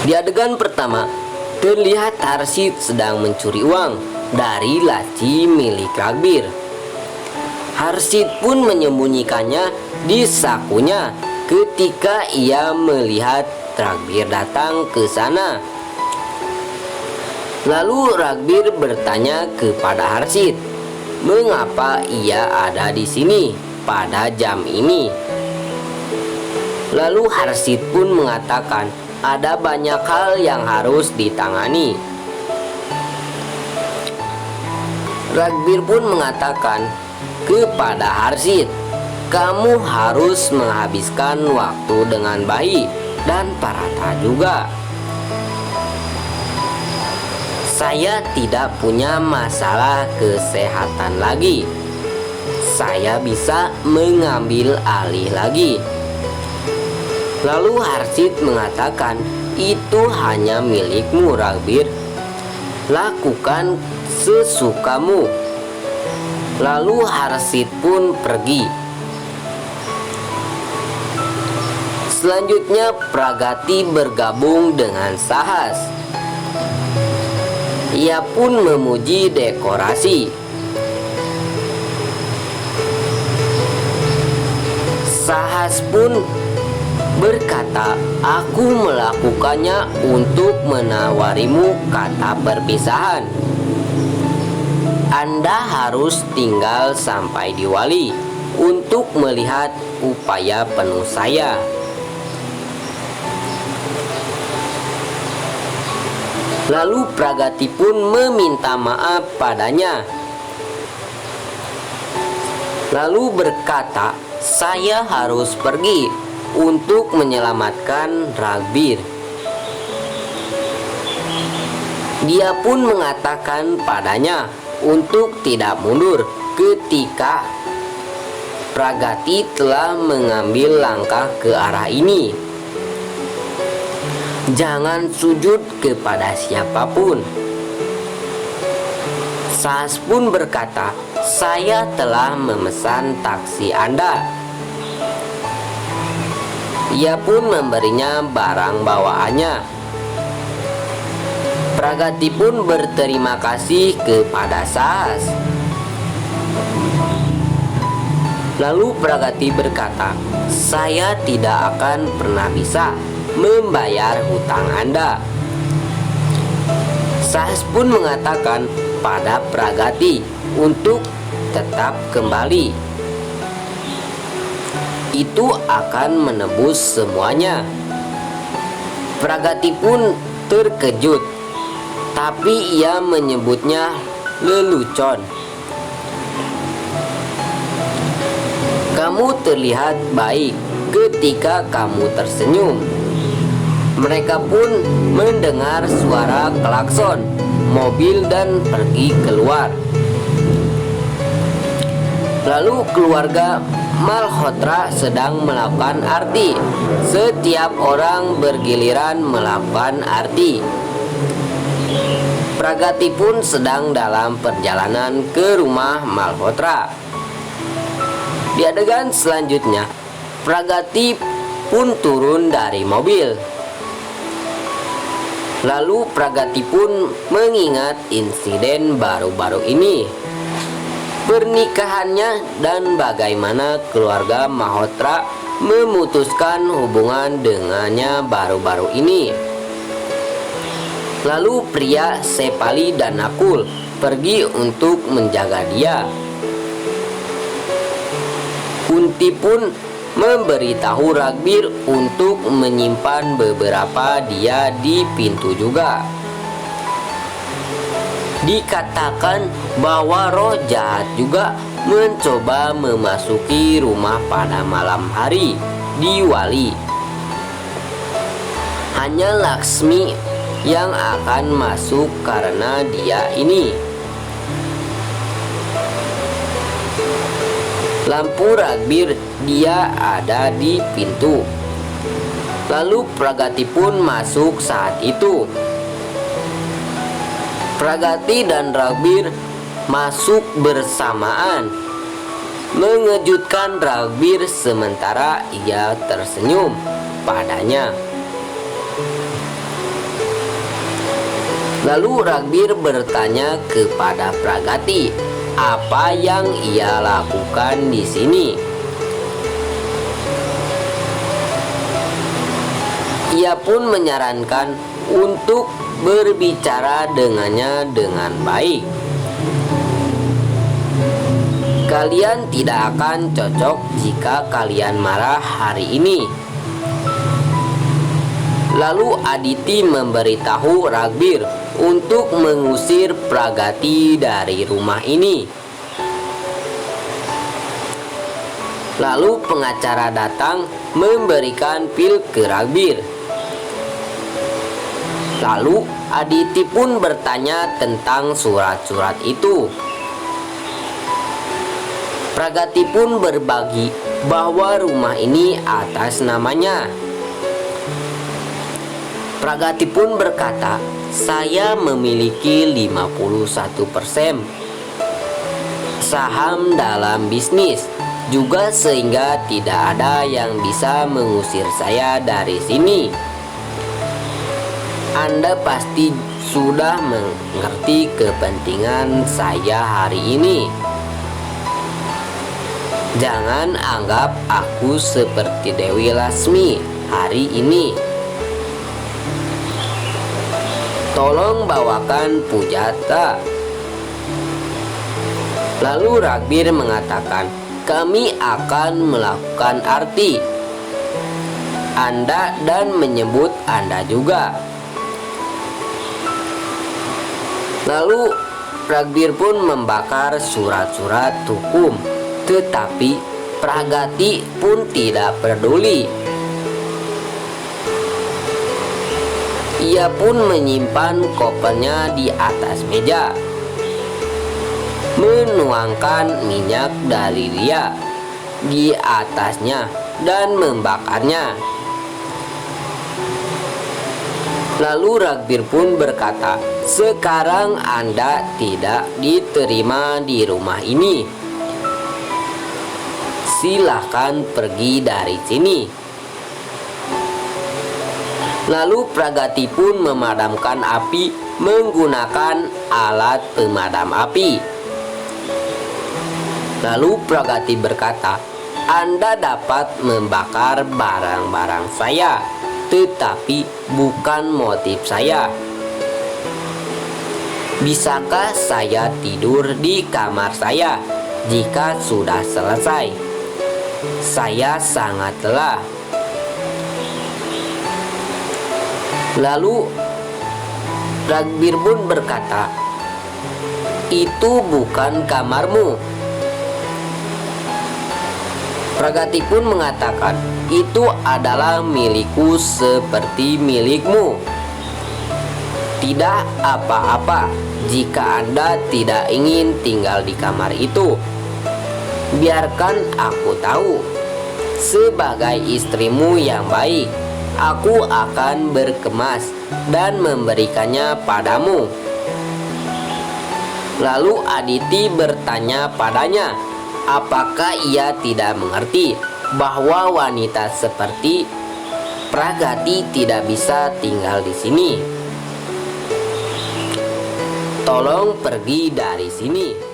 Di adegan pertama, terlihat Harsid sedang mencuri uang dari laci milik Ragbir. Harsid pun menyembunyikannya di sakunya ketika ia melihat Ragbir datang ke sana. Lalu Ragbir bertanya kepada Harsid, mengapa ia ada di sini pada jam ini. Lalu Harsid pun mengatakan ada banyak hal yang harus ditangani. Ragbir pun mengatakan kepada Harsid, kamu harus menghabiskan waktu dengan bayi dan Parata juga. Saya tidak punya masalah kesehatan lagi. Saya bisa mengambil alih lagi. Lalu Harsid mengatakan, itu hanya milikmu Ragbir. Lakukan sesukamu. Lalu Harsid pun pergi. Selanjutnya Pragati bergabung dengan Sahas. Ia pun memuji dekorasi. Sahas pun berkata, aku melakukannya untuk menawarimu kata perpisahan. Anda harus tinggal sampai di Wali untuk melihat upaya penuh saya. Lalu Pragati pun meminta maaf padanya. Lalu berkata, saya harus pergi untuk menyelamatkan Ragbir. Dia pun mengatakan padanya untuk tidak mundur ketika Pragati telah mengambil langkah ke arah ini. Jangan sujud kepada siapapun. Sahas pun berkata, saya telah memesan taksi Anda. Ia pun memberinya barang bawaannya. Pragati pun berterima kasih kepada Sahas. Lalu Pragati berkata, saya tidak akan pernah bisa membayar hutang Anda. Sahas pun mengatakan pada Pragati untuk tetap kembali. Itu akan menebus semuanya. Pragati pun terkejut, tapi ia menyebutnya lelucon. Kamu terlihat baik ketika kamu tersenyum. Mereka pun mendengar suara klakson mobil dan pergi keluar. Lalu keluarga Malhotra sedang melakukan arti. Setiap orang bergiliran melakukan arti. Pragati pun sedang dalam perjalanan ke rumah Malhotra. Di adegan selanjutnya, Pragati pun turun dari mobil. Lalu Pragati pun mengingat insiden baru-baru ini, pernikahannya dan bagaimana keluarga Malhotra memutuskan hubungan dengannya baru-baru ini. Lalu pria Sepali dan Nakul pergi untuk menjaga dia. Kunti pun memberitahu Ragbir untuk menyimpan beberapa dia di pintu juga. Dikatakan bahwa roh jahat juga mencoba memasuki rumah pada malam hari di Wali. Hanya Laksmi yang akan masuk karena dia ini. Lampu Ragbir dia ada di pintu. Lalu Pragati pun masuk saat itu. Pragati dan Ragbir masuk bersamaan, mengejutkan Ragbir sementara ia tersenyum padanya. Lalu Ragbir bertanya kepada Pragati apa yang ia lakukan di sini. Ia pun menyarankan untuk berbicara dengannya dengan baik. Kalian tidak akan cocok jika kalian marah hari ini. Lalu Aditi memberitahu Ragbir untuk mengusir Pragati dari rumah ini. Lalu pengacara datang memberikan pil ke Ragbir. Lalu Aditi pun bertanya tentang surat-surat itu. Pragati pun berbagi bahwa rumah ini atas namanya. Pragati pun berkata, saya memiliki 51% saham dalam bisnis juga, sehingga tidak ada yang bisa mengusir saya dari sini. Anda pasti sudah mengerti kepentingan saya hari ini. Jangan anggap aku seperti Dewi Lasmi hari ini. Tolong bawakan pujata. Lalu Ragbir mengatakan, kami akan melakukan arti Anda dan menyebut Anda juga. Lalu Ragbir pun membakar surat-surat hukum, tetapi Pragati pun tidak peduli. Ia pun menyimpan kopernya di atas meja, menuangkan minyak dari dia di atasnya dan membakarnya. Lalu Ragbir pun berkata, sekarang Anda tidak diterima di rumah ini. Silahkan pergi dari sini. Lalu Pragati pun memadamkan api menggunakan alat pemadam api. Lalu Pragati berkata, Anda dapat membakar barang-barang saya, tetapi bukan motif saya. Bisakah saya tidur di kamar saya jika sudah selesai? Saya sangat lelah. Lalu Ragbir pun berkata, itu bukan kamarmu. Pragati pun mengatakan, itu adalah milikku seperti milikmu. Tidak apa-apa jika Anda tidak ingin tinggal di kamar itu. Biarkan aku tahu. Sebagai istrimu yang baik, aku akan berkemas dan memberikannya padamu. Lalu Aditi bertanya padanya, apakah ia tidak mengerti bahwa wanita seperti Pragati tidak bisa tinggal di sini? Tolong pergi dari sini.